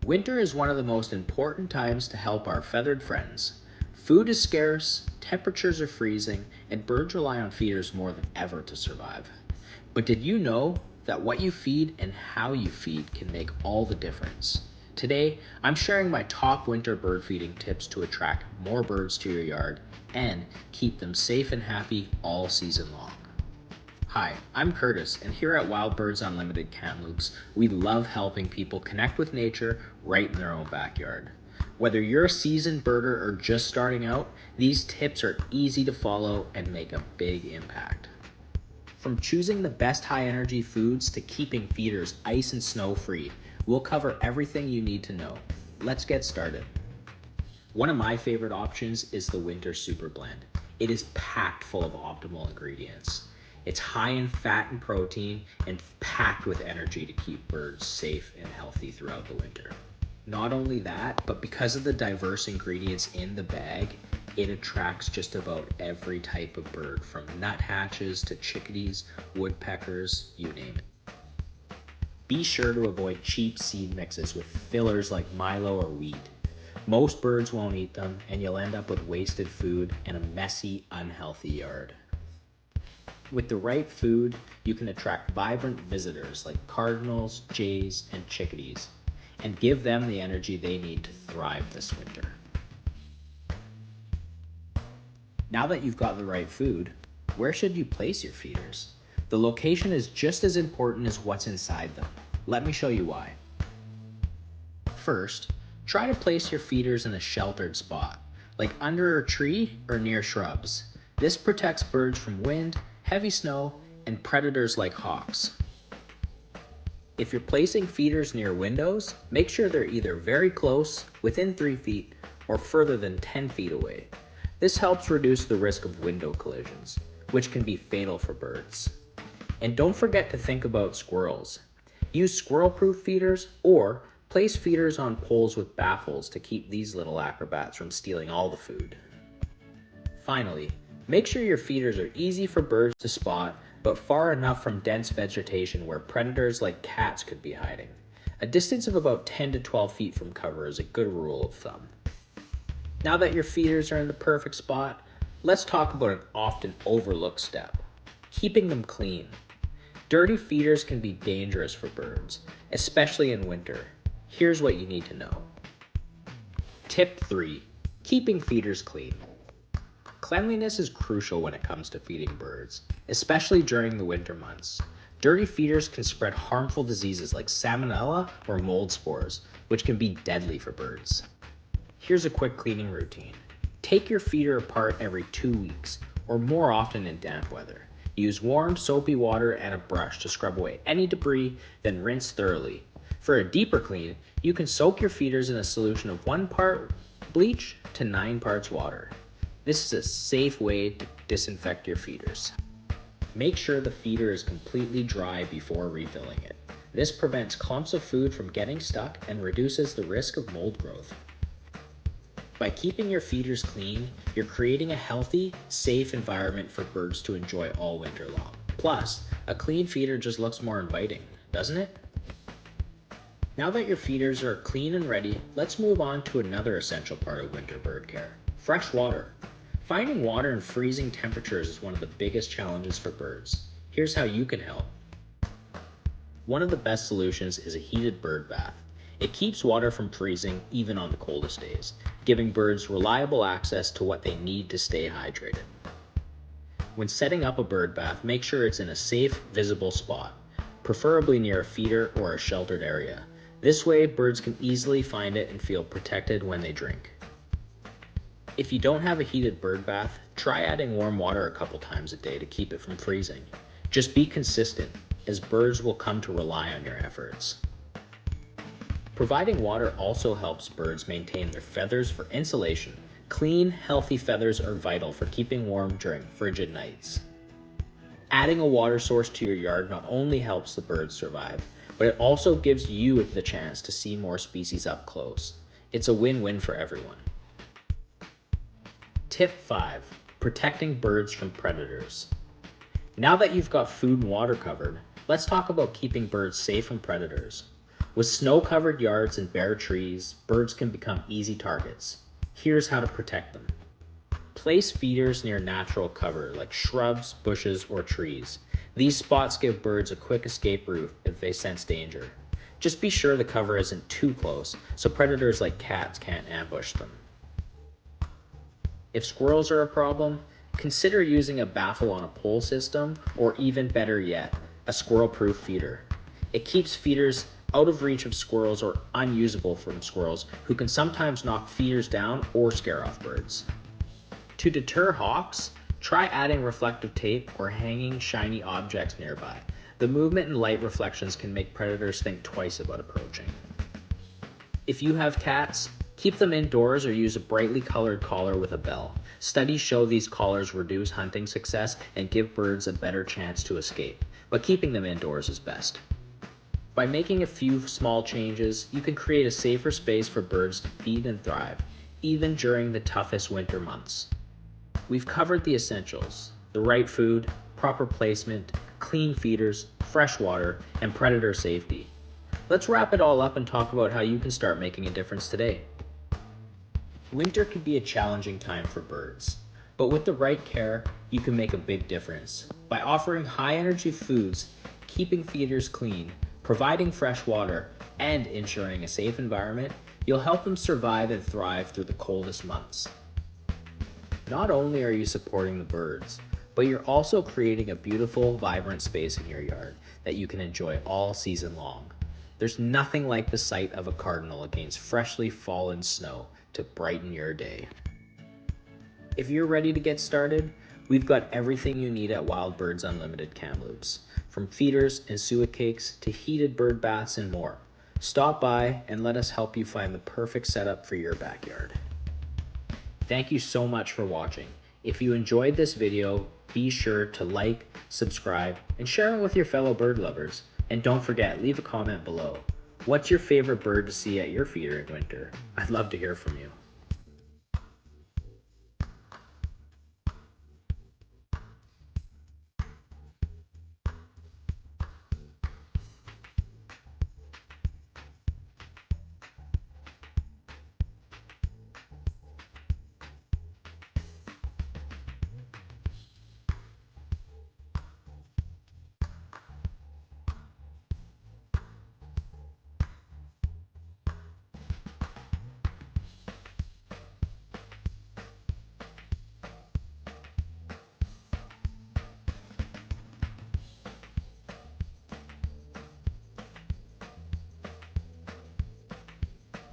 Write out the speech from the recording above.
Winter is one of the most important times to help our feathered friends. Food is scarce, temperatures are freezing, and birds rely on feeders more than ever to survive. But did you know that what you feed and how you feed can make all the difference? Today, I'm sharing my top winter bird feeding tips to attract more birds to your yard and keep them safe and happy all season long. Hi, I'm Curtis, and here at Wild Birds Unlimited Kamloops, we love helping people connect with nature right in their own backyard. Whether you're a seasoned birder or just starting out, these tips are easy to follow and make a big impact. From choosing the best high-energy foods to keeping feeders ice and snow free, we'll cover everything you need to know. Let's get started. One of my favorite options is the Winter Super Blend. It is packed full of optimal ingredients. It's high in fat and protein and packed with energy to keep birds safe and healthy throughout the winter. Not only that, but because of the diverse ingredients in the bag, it attracts just about every type of bird, from nuthatches to chickadees, woodpeckers, you name it. Be sure to avoid cheap seed mixes with fillers like Milo or wheat. Most birds won't eat them, and you'll end up with wasted food and a messy, unhealthy yard. With the right food, you can attract vibrant visitors like cardinals, jays, and chickadees, and give them the energy they need to thrive this winter. Now that you've got the right food, where should you place your feeders? The location is just as important as what's inside them. Let me show you why. First, try to place your feeders in a sheltered spot, like under a tree or near shrubs. This protects birds from wind, heavy snow, and predators like hawks. If you're placing feeders near windows, make sure they're either very close, within 3 feet, or further than 10 feet away. This helps reduce the risk of window collisions, which can be fatal for birds. And don't forget to think about squirrels. Use squirrel-proof feeders or place feeders on poles with baffles to keep these little acrobats from stealing all the food. Finally, make sure your feeders are easy for birds to spot, but far enough from dense vegetation where predators like cats could be hiding. A distance of about 10 to 12 feet from cover is a good rule of thumb. Now that your feeders are in the perfect spot, let's talk about an often overlooked step: keeping them clean. Dirty feeders can be dangerous for birds, especially in winter. Here's what you need to know. Tip 3. Keeping feeders clean. Cleanliness is crucial when it comes to feeding birds, especially during the winter months. Dirty feeders can spread harmful diseases like salmonella or mold spores, which can be deadly for birds. Here's a quick cleaning routine. Take your feeder apart every 2 weeks, or more often in damp weather. Use warm, soapy water and a brush to scrub away any debris, then rinse thoroughly. For a deeper clean, you can soak your feeders in a solution of 1 part bleach to 9 parts water. This is a safe way to disinfect your feeders. Make sure the feeder is completely dry before refilling it. This prevents clumps of food from getting stuck and reduces the risk of mold growth. By keeping your feeders clean, you're creating a healthy, safe environment for birds to enjoy all winter long. Plus, a clean feeder just looks more inviting, doesn't it? Now that your feeders are clean and ready, let's move on to another essential part of winter bird care: fresh water. Finding water in freezing temperatures is one of the biggest challenges for birds. Here's how you can help. One of the best solutions is a heated bird bath. It keeps water from freezing even on the coldest days, giving birds reliable access to what they need to stay hydrated. When setting up a bird bath, make sure it's in a safe, visible spot, preferably near a feeder or a sheltered area. This way, birds can easily find it and feel protected when they drink. If you don't have a heated bird bath, try adding warm water a couple times a day to keep it from freezing. Just be consistent, as birds will come to rely on your efforts. Providing water also helps birds maintain their feathers for insulation. Clean, healthy feathers are vital for keeping warm during frigid nights. Adding a water source to your yard not only helps the birds survive, but it also gives you the chance to see more species up close. It's a win-win for everyone. Tip 5. Protecting birds from predators. Now that you've got food and water covered, let's talk about keeping birds safe from predators. With snow-covered yards and bare trees, birds can become easy targets. Here's how to protect them. Place feeders near natural cover like shrubs, bushes, or trees. These spots give birds a quick escape route if they sense danger. Just be sure the cover isn't too close so predators like cats can't ambush them. If squirrels are a problem, consider using a baffle on a pole system, or even better yet, a squirrel-proof feeder. It keeps feeders out of reach of squirrels or unusable from squirrels who can sometimes knock feeders down or scare off birds. To deter hawks, try adding reflective tape or hanging shiny objects nearby. The movement and light reflections can make predators think twice about approaching. If you have cats, keep them indoors or use a brightly colored collar with a bell. Studies show these collars reduce hunting success and give birds a better chance to escape, but keeping them indoors is best. By making a few small changes, you can create a safer space for birds to feed and thrive, even during the toughest winter months. We've covered the essentials: the right food, proper placement, clean feeders, fresh water, and predator safety. Let's wrap it all up and talk about how you can start making a difference today. Winter can be a challenging time for birds, but with the right care, you can make a big difference. By offering high-energy foods, keeping feeders clean, providing fresh water, and ensuring a safe environment, you'll help them survive and thrive through the coldest months. Not only are you supporting the birds, but you're also creating a beautiful, vibrant space in your yard that you can enjoy all season long. There's nothing like the sight of a cardinal against freshly fallen snow to brighten your day. If you're ready to get started, we've got everything you need at Wild Birds Unlimited Kamloops, from feeders and suet cakes to heated bird baths and more. Stop by and let us help you find the perfect setup for your backyard. Thank you so much for watching. If you enjoyed this video, be sure to like, subscribe, and share it with your fellow bird lovers. And don't forget, leave a comment below. What's your favorite bird to see at your feeder in winter? I'd love to hear from you.